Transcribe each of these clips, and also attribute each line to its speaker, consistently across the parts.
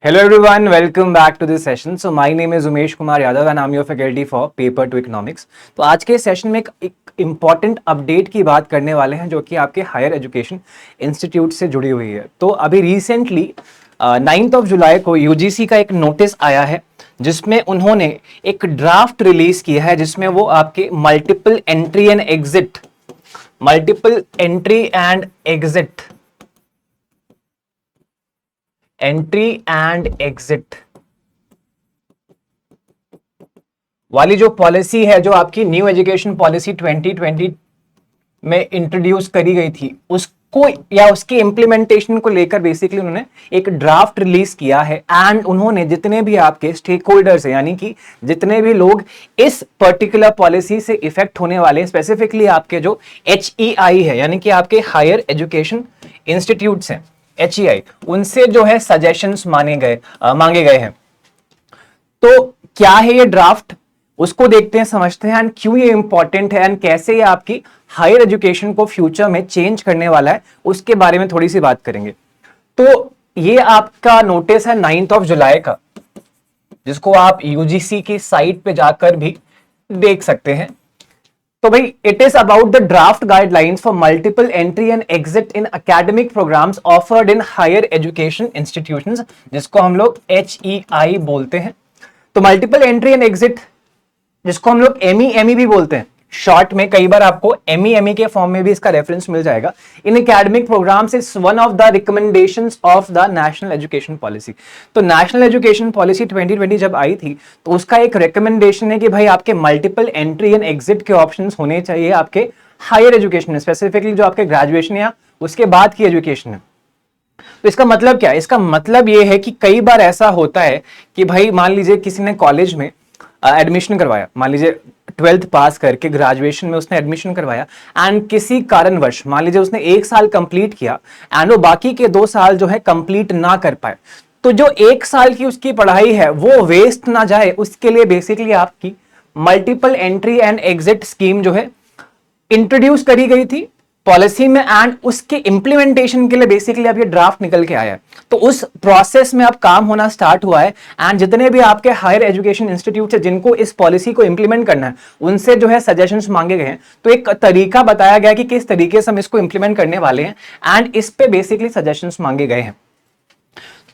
Speaker 1: Hello everyone, welcome back to this session. So my name is Umesh Kumar Yadav and I'm your faculty for Paper to Economics. तो आज के session में एक important update की बात करने वाले हैं जो कि आपके हायर एजुकेशन इंस्टीट्यूट से जुड़ी हुई है। तो अभी रिसेंटली 9th ऑफ जुलाई को यूजीसी का एक नोटिस आया है जिसमें उन्होंने एक ड्राफ्ट रिलीज किया है जिसमें वो आपके मल्टीपल एंट्री एंड एग्जिट वाली जो पॉलिसी है, जो आपकी न्यू एजुकेशन पॉलिसी 2020 में इंट्रोड्यूस करी गई थी, उसको या उसके इंप्लीमेंटेशन को लेकर बेसिकली उन्होंने एक ड्राफ्ट रिलीज किया है। एंड उन्होंने जितने भी आपके स्टेक होल्डर्स है, यानी कि जितने भी लोग इस पर्टिकुलर पॉलिसी से इफेक्ट होने वाले, स्पेसिफिकली आपके जो HEI है, यानी कि आपके हायर एजुकेशन इंस्टीट्यूट्स हैं, HEI, उनसे जो है सजेशंस मांगे गए हैं। तो क्या है ये ड्राफ्ट, उसको देखते हैं, समझते हैं एंड क्यों ये इंपॉर्टेंट है एंड कैसे ये आपकी हायर एजुकेशन को फ्यूचर में चेंज करने वाला है, उसके बारे में थोड़ी सी बात करेंगे। तो ये आपका नोटिस है 9th ऑफ जुलाई का, जिसको आप यूजीसी की साइट पे जाकर भी देख सकते हैं। तो भाई, it is about the draft guidelines for multiple entry and exit in academic programs offered in higher education institutions, जिसको हम लोग HEI बोलते हैं। तो मल्टीपल एंट्री एंड एग्जिट, जिसको हम लोग MEME भी बोलते हैं शॉर्ट में, कई बार आपको MEME के फॉर्म में भी इसका रेफरेंस मिल जाएगा, in academic programs is one of the recommendations of the national education policy. तो नेशनल एजुकेशन पॉलिसी 2020 जब आई थी तो उसका एक रिकमेंडेशन है कि भाई आपके मल्टीपल एंट्री एंड एग्जिट के ऑप्शंस होने चाहिए आपके हायर एजुकेशन में, स्पेसिफिकली जो आपके ग्रेजुएशन या उसके बाद की एजुकेशन है। तो इसका मतलब क्या है? इसका मतलब ये है कि कई बार ऐसा होता है कि भाई मान लीजिए किसी ने कॉलेज में एडमिशन करवाया, मान लीजिए 12th पास करके ग्रेजुएशन में उसने एडमिशन करवाया एंड किसी कारणवश मान लीजिए उसने 1 साल कंप्लीट किया एंड वो बाकी के 2 साल जो है कंप्लीट ना कर पाए, तो जो 1 साल की उसकी पढ़ाई है वो वेस्ट ना जाए, उसके लिए बेसिकली आपकी multiple entry and exit scheme जो है इंट्रोड्यूस करी गई थी पॉलिसी में एंड उसके इंप्लीमेंटेशन के लिए बेसिकली अब ये ड्राफ्ट निकल के आया है। तो उस प्रोसेस में अब काम होना स्टार्ट हुआ है एंड जितने भी आपके हायर एजुकेशन इंस्टीट्यूट है जिनको इस पॉलिसी को इंप्लीमेंट करना है, उनसे जो है सजेशंस मांगे गए हैं। तो एक तरीका बताया गया कि किस तरीके से हम इसको इंप्लीमेंट करने वाले हैं एंड इस पे बेसिकली सजेशंस मांगे गए हैं।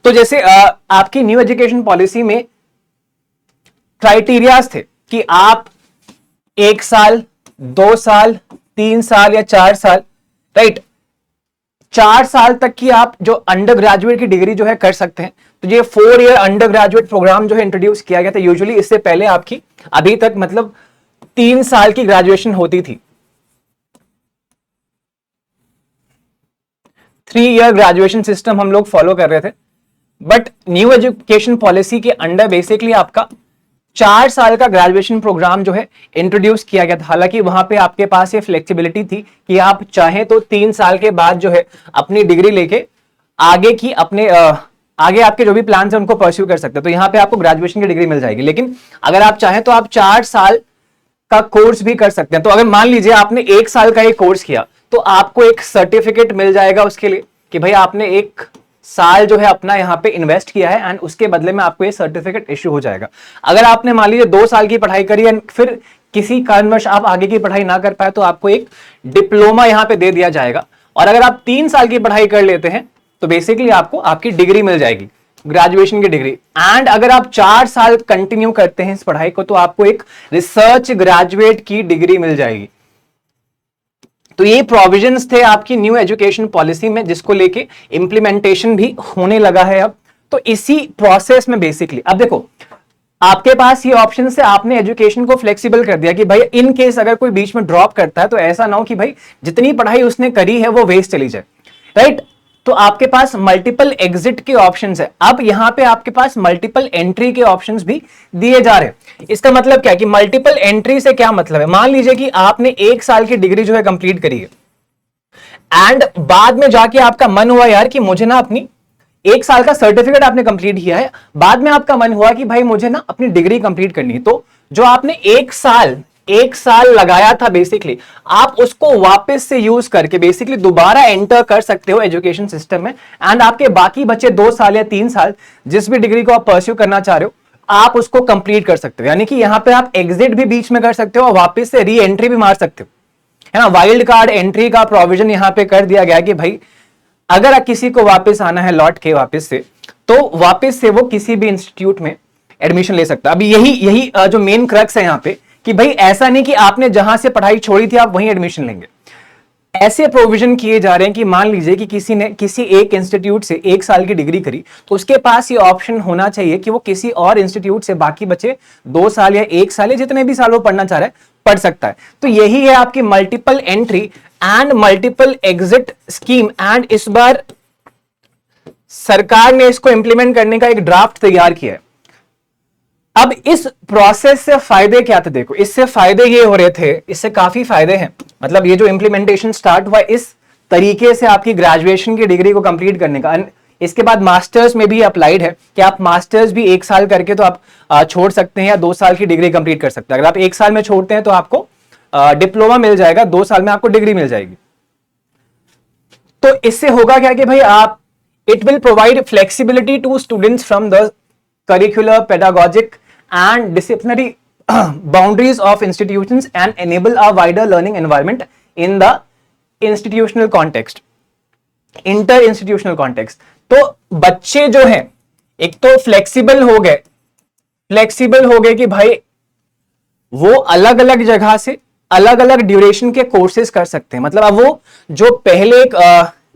Speaker 1: तो जैसे आपकी न्यू एजुकेशन पॉलिसी में क्राइटेरियाज थे कि आप 1 साल, 2 साल, 3 साल या 4 साल, राइट, 4 साल तक की आप जो अंडर ग्रेजुएट की डिग्री जो है कर सकते हैं। तो ये 4 ईयर अंडर ग्रेजुएट प्रोग्राम जो है इंट्रोड्यूस किया गया था। यूजुअली इससे पहले आपकी अभी तक मतलब 3 साल की ग्रेजुएशन होती थी, 3 ईयर ग्रेजुएशन सिस्टम हम लोग फॉलो कर रहे थे। बट न्यू एजुकेशन पॉलिसी के अंडर बेसिकली आपका 4 साल का ग्रेजुएशन प्रोग्राम जो है इंट्रोड्यूस किया गया था। हालांकि वहां पे आपके पास ये फ्लेक्सिबिलिटी थी कि आप चाहें तो 3 साल के बाद जो है अपनी डिग्री लेके आगे की अपने आगे आपके जो भी प्लान है उनको परस्यू कर सकते हैं। तो यहाँ पे आपको ग्रेजुएशन की डिग्री मिल जाएगी, लेकिन अगर आप चाहें तो आप 4 साल का कोर्स भी कर सकते हैं। तो अगर मान लीजिए आपने 1 साल का एक कोर्स किया तो आपको एक सर्टिफिकेट मिल जाएगा उसके लिए कि भाई आपने 1 साल जो है अपना यहाँ पे इन्वेस्ट किया है एंड उसके बदले में आपको ये सर्टिफिकेट इश्यू हो जाएगा। अगर आपने मान लीजिए 2 साल की पढ़ाई करी एंड फिर किसी कारणवश आप आगे की पढ़ाई ना कर पाए तो आपको एक डिप्लोमा यहाँ पे दे दिया जाएगा। और अगर आप 3 साल की पढ़ाई कर लेते हैं तो बेसिकली आपको आपकी डिग्री मिल जाएगी, ग्रेजुएशन की डिग्री। एंड अगर आप 4 साल कंटिन्यू करते हैं इस पढ़ाई को तो आपको एक रिसर्च ग्रेजुएट की डिग्री मिल जाएगी। तो ये प्रोविजंस थे आपकी न्यू एजुकेशन पॉलिसी में, जिसको लेके इंप्लीमेंटेशन भी होने लगा है अब। तो इसी प्रोसेस में बेसिकली अब देखो, आपके पास ये ऑप्शन से आपने एजुकेशन को फ्लेक्सिबल कर दिया कि भाई इन केस अगर कोई बीच में ड्रॉप करता है तो ऐसा ना हो कि भाई जितनी पढ़ाई उसने करी है वो वेस्ट चली जाए, राइट। तो आपके पास मल्टीपल एग्जिट के ऑप्शंस है। अब यहां पे आपके पास मल्टीपल एंट्री के ऑप्शंस भी दिए जा रहे हैं। इसका मतलब क्या है कि मल्टीपल एंट्री से क्या मतलब है? मान लीजिए कि आपने 1 साल की डिग्री जो है कंप्लीट करी है एंड बाद में जाके आपका मन हुआ यार कि मुझे ना अपनी 1 साल का सर्टिफिकेट आपने कंप्लीट किया है, बाद में आपका मन हुआ कि भाई मुझे ना अपनी डिग्री कंप्लीट करनी है। तो जो आपने 1 साल 1 साल लगाया था बेसिकली, आप उसको वापस से यूज करके बेसिकली दोबारा एंटर कर सकते हो एजुकेशन सिस्टम में, एंड आपके बाकी बचे 2 साल या 3 साल जिस भी डिग्री को आप परस्यू करना चाह रहे हो आप उसको कंप्लीट कर सकते हो। यानी कि यहां पे आप एग्जिट भी बीच में कर सकते हो और वापस से री एंट्री भी मार सकते हो, है ना। वाइल्ड कार्ड एंट्री का प्रोविजन यहां पे कर दिया गया कि भाई अगर किसी को वापस आना है लौट के वापस से, तो वापस से वो किसी भी इंस्टीट्यूट में एडमिशन ले सकता है। अभी यही जो मेन क्रक्स है यहां पे कि भाई ऐसा नहीं कि आपने जहां से पढ़ाई छोड़ी थी आप वहीं एडमिशन लेंगे। ऐसे प्रोविजन किए जा रहे हैं कि मान लीजिए कि किसी ने किसी एक इंस्टीट्यूट से 1 साल की डिग्री करी, तो उसके पास ये ऑप्शन होना चाहिए कि वो किसी और इंस्टीट्यूट से बाकी बचे 2 साल या 1 साल या जितने भी साल वो पढ़ना चाह रहा है पढ़ सकता है। तो यही है आपकी multiple entry and multiple exit scheme, and इस बार सरकार ने इसको इंप्लीमेंट करने का एक ड्राफ्ट तैयार किया है। अब इस प्रोसेस से फायदे क्या थे, देखो इससे फायदे ये हो रहे थे, इससे काफी फायदे हैं। मतलब ये जो इंप्लीमेंटेशन स्टार्ट हुआ इस तरीके से आपकी ग्रेजुएशन की डिग्री को कंप्लीट करने का, इसके बाद मास्टर्स में भी अप्लाइड है कि आप मास्टर्स भी 1 साल करके तो आप छोड़ सकते हैं या 2 साल की डिग्री कंप्लीट कर सकते हैं। अगर आप 1 साल में छोड़ते हैं तो आपको डिप्लोमा मिल जाएगा, 2 साल में आपको डिग्री मिल जाएगी। तो इससे होगा क्या कि भाई आप it will provide flexibility to students from the curricular, pedagogic and disciplinary boundaries of institutions and enable a wider learning environment in the institutional context, inter-institutional context। तो बच्चे जो हैं एक तो फ्लेक्सिबल हो गए कि भाई वो अलग अलग जगह से अलग अलग ड्यूरेशन के कोर्सेज कर सकते हैं। मतलब अब वो जो पहले एक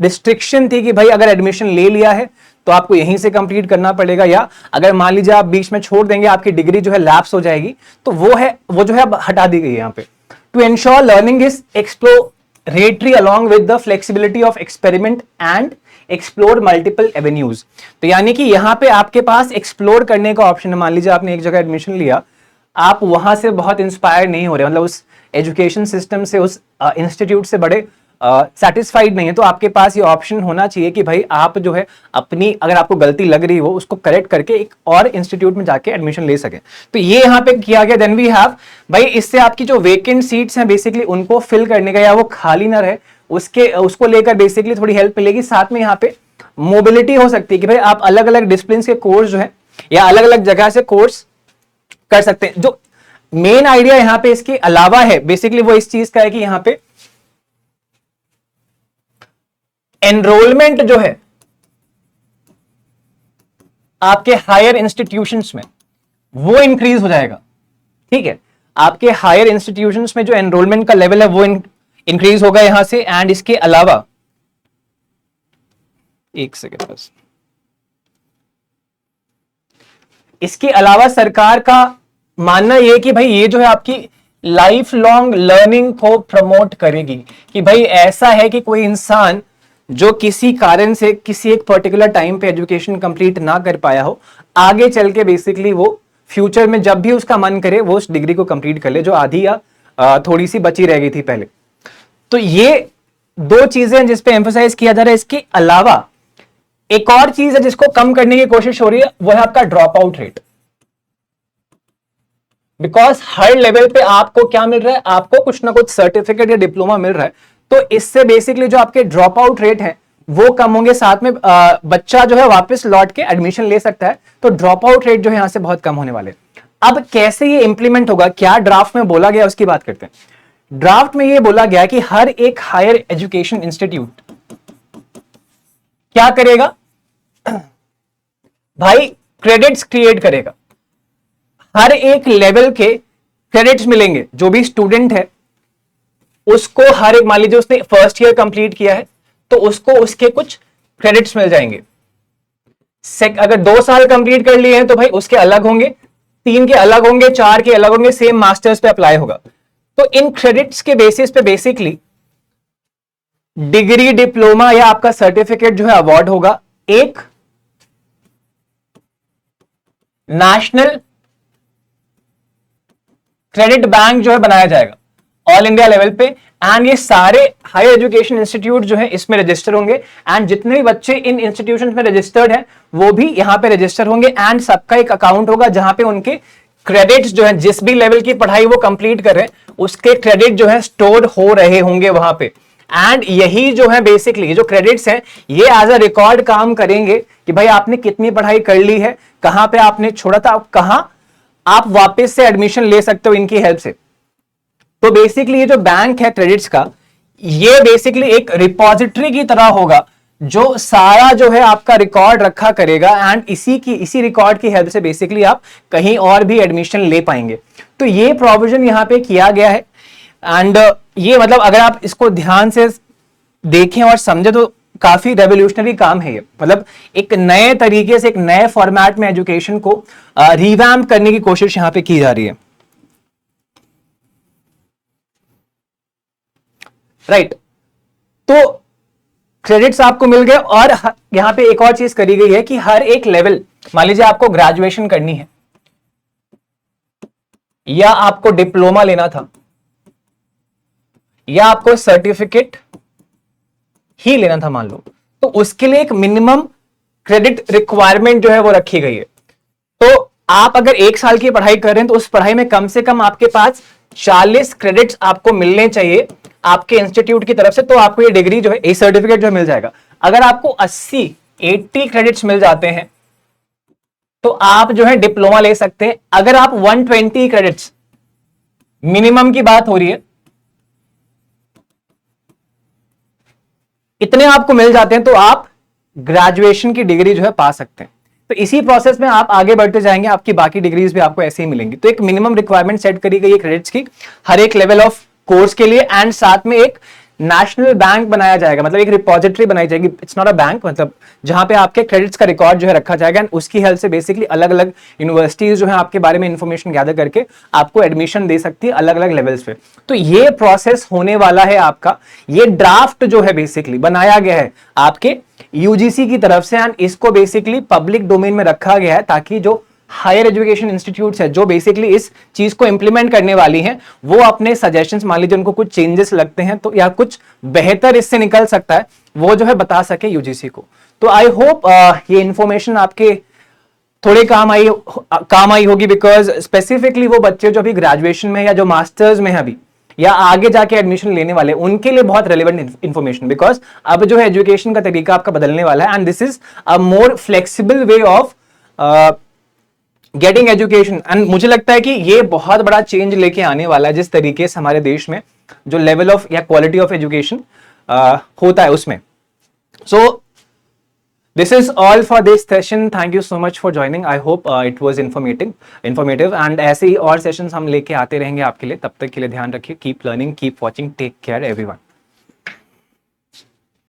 Speaker 1: रिस्ट्रिक्शन थी कि भाई अगर एडमिशन ले लिया है तो आपको यहीं से कंप्लीट करना पड़ेगा, या अगर मान लीजिए आप बीच में छोड़ देंगे आपकी डिग्री जो है लैप्स हो जाएगी, तो वो जो है अब हटा दी गई है यहाँ पे। To ensure learning is exploratory along with the flexibility of experiment and explore multiple avenues. तो यानी कि यहाँ पे आपके पास एक्सप्लोर करने का ऑप्शन है। मान लीजिए आपने एक जगह एडमिशन लिया, आप वहां से बहुत इंस्पायर नहीं हो रहे, मतलब उस एजुकेशन सिस्टम से, उस इंस्टीट्यूट से बड़े सेटिस्फाइड नहीं है, तो आपके पास ये ऑप्शन होना चाहिए कि भाई आप जो है अपनी, अगर आपको गलती लग रही हो उसको करेक्ट करके एक और इंस्टीट्यूट में जाके एडमिशन ले सके। तो ये यहाँ पे किया गया। देन वी हैव भाई इससे आपकी जो वेकेंट सीट्स हैं बेसिकली उनको फिल करने का, या वो खाली ना रहे उसको लेकर बेसिकली थोड़ी हेल्प मिलेगी। साथ में यहाँ पे मोबिलिटी हो सकती है कि भाई आप अलग अलग डिसिप्लिन के कोर्स जो है या अलग अलग जगह से कोर्स कर सकते हैं। जो मेन आइडिया यहाँ पे इसके अलावा है बेसिकली वो इस चीज का है कि यहाँ पे एनरोलमेंट जो है आपके हायर इंस्टीट्यूशंस में वो इंक्रीज हो जाएगा। ठीक है, आपके हायर इंस्टीट्यूशंस में जो एनरोलमेंट का लेवल है वो इंक्रीज होगा यहां से। एंड इसके अलावा एक सेकेंड बस, इसके अलावा सरकार का मानना यह कि भाई ये जो है आपकी लाइफ लॉन्ग लर्निंग को प्रमोट करेगी। कि भाई ऐसा है कि कोई इंसान जो किसी कारण से किसी एक पर्टिकुलर टाइम पे एजुकेशन कंप्लीट ना कर पाया हो, आगे चल के बेसिकली वो फ्यूचर में जब भी उसका मन करे वो उस डिग्री को कंप्लीट कर ले जो आधी या थोड़ी सी बची रह गई थी पहले। तो ये 2 चीजें जिस पे एम्फसाइज किया जा रहा है। इसके अलावा एक और चीज है जिसको कम करने की कोशिश हो रही है, वो है आपका drop out rate. Because her level पे आपको क्या मिल रहा है, आपको कुछ ना कुछ सर्टिफिकेट या डिप्लोमा मिल रहा है, तो इससे बेसिकली जो आपके ड्रॉप आउट रेट है वो कम होंगे। साथ में बच्चा जो है वापस लौट के एडमिशन ले सकता है, तो ड्रॉप आउट रेट जो है यहां से बहुत कम होने वाले। अब कैसे ये इंप्लीमेंट होगा, क्या ड्राफ्ट में बोला गया उसकी बात करते हैं। ड्राफ्ट में ये बोला गया कि हर एक हायर एजुकेशन इंस्टीट्यूट क्या करेगा भाई, क्रेडिट्स क्रिएट करेगा। हर एक लेवल के क्रेडिट्स मिलेंगे। जो भी स्टूडेंट है उसको हर एक, मान लीजिए उसने फर्स्ट ईयर कंप्लीट किया है तो उसको उसके कुछ क्रेडिट्स मिल जाएंगे। अगर 2 साल कंप्लीट कर लिए हैं तो भाई उसके अलग होंगे, 3 के अलग होंगे, 4 के अलग होंगे, सेम मास्टर्स पे अप्लाई होगा। तो इन क्रेडिट्स के बेसिस पे बेसिकली डिग्री, डिप्लोमा या आपका सर्टिफिकेट जो है अवार्ड होगा। एक नेशनल क्रेडिट बैंक जो है बनाया जाएगा ऑल इंडिया लेवल पे, एंड ये सारे हायर एजुकेशन इंस्टीट्यूट जो है इसमें रजिस्टर होंगे। एंड जितने भी बच्चे इन इंस्टीट्यूशंस में रजिस्टर्ड हैं वो भी यहां पे रजिस्टर होंगे, एंड सबका एक अकाउंट होगा जहां पे उनके क्रेडिट्स जो है जिस भी लेवल की पढ़ाई वो कंप्लीट कर रहे हैं उसके क्रेडिट जो है स्टोर हो रहे होंगे वहां पे। एंड यही जो है बेसिकली जो क्रेडिट्स हैं ये एज अ रिकॉर्ड काम करेंगे कि भाई आपने कितनी पढ़ाई कर ली है, कहां पे आपने छोड़ा था, कहां आप वापस से एडमिशन ले सकते हो इनकी हेल्प से। तो बेसिकली ये जो बैंक है क्रेडिट्स का, ये बेसिकली एक रिपॉजिटरी की तरह होगा जो सारा जो है आपका रिकॉर्ड रखा करेगा एंड इसी रिकॉर्ड की हेल्प से बेसिकली आप कहीं और भी एडमिशन ले पाएंगे। तो ये प्रोविजन यहां पे किया गया है एंड ये मतलब अगर आप इसको ध्यान से देखें और समझे तो काफी रेवोल्यूशनरी काम है ये। मतलब एक नए तरीके से एक नए फॉर्मेट में एजुकेशन को रिवैम्प करने की कोशिश यहां पे की जा रही है। राइट तो क्रेडिट्स आपको मिल गए और यहां पे एक और चीज करी गई है कि हर एक लेवल, मान लीजिए आपको ग्रेजुएशन करनी है या आपको डिप्लोमा लेना था या आपको सर्टिफिकेट ही लेना था मान लो, तो उसके लिए एक मिनिमम क्रेडिट रिक्वायरमेंट जो है वो रखी गई है। तो आप अगर 1 साल की पढ़ाई कर रहे हैं तो उस पढ़ाई में कम से कम आपके पास 40 क्रेडिट्स आपको मिलने चाहिए आपके इंस्टीट्यूट की तरफ से, तो आपको ये डिग्री जो है ये सर्टिफिकेट जो मिल जाएगा। अगर आपको 80 क्रेडिट्स मिल जाते हैं तो आप जो है डिप्लोमा ले सकते हैं। अगर आप 120 क्रेडिट्स, मिनिमम की बात हो रही है, इतने आपको मिल जाते हैं तो आप ग्रेजुएशन की डिग्री जो है पा सकते हैं। तो इसी प्रोसेस में आप आगे बढ़ते जाएंगे, आपकी बाकी डिग्रीज भी आपको ऐसे ही मिलेंगी। तो एक मिनिमम रिक्वायरमेंट सेट करी गई है क्रेडिट्स की हर एक लेवल ऑफ कोर्स के लिए एंड साथ में एक नेशनल बैंक बनाया जाएगा, मतलब एक रिपोजिटरी बनाई जाएगी। इट्स नॉट अ बैंक, मतलब जहां पे आपके क्रेडिट्स का रिकॉर्ड जो है रखा जाएगा एंड उसकी हेल्प से बेसिकली अलग अलग यूनिवर्सिटीज जो है आपके बारे में इंफॉर्मेशन गैदर करके आपको एडमिशन दे सकती है अलग अलग लेवल्स पे। तो ये प्रोसेस होने वाला है आपका। ये ड्राफ्ट जो है बेसिकली बनाया गया है आपके यूजीसी की तरफ से एंड इसको बेसिकली पब्लिक डोमेन में रखा गया है ताकि जो हायर एजुकेशन इंस्टीट्यूट्स है जो बेसिकली इस चीज को इंप्लीमेंट करने वाली हैं वो अपने सजेशंस, मान लीजिए उनको कुछ चेंजेस लगते हैं तो या कुछ बेहतर इससे निकल सकता है, वो जो है बता सके यूजीसी को। तो आई होप ये इंफॉर्मेशन आपके थोड़े काम आई होगी, बिकॉज स्पेसिफिकली वो बच्चे जो अभी ग्रेजुएशन में या जो मास्टर्स में है अभी या आगे जाके एडमिशन लेने वाले उनके लिए बहुत रेलेवेंट इंफॉर्मेशन, बिकॉज अब जो है एजुकेशन का तरीका आपका बदलने वाला है and this is a more flexible way of getting education. And मुझे लगता है कि ये बहुत बड़ा चेंज लेके आने वाला है जिस तरीके से हमारे देश में जो लेवल ऑफ या क्वालिटी ऑफ एजुकेशन होता है उसमें। So this is all for this session. Thank you so much for joining. I hope it was informative and ऐसे ही और सेशंस हम लेके आते रहेंगे आपके लिए। तब तक के लिए ध्यान रखिए, keep learning, keep watching, take care everyone.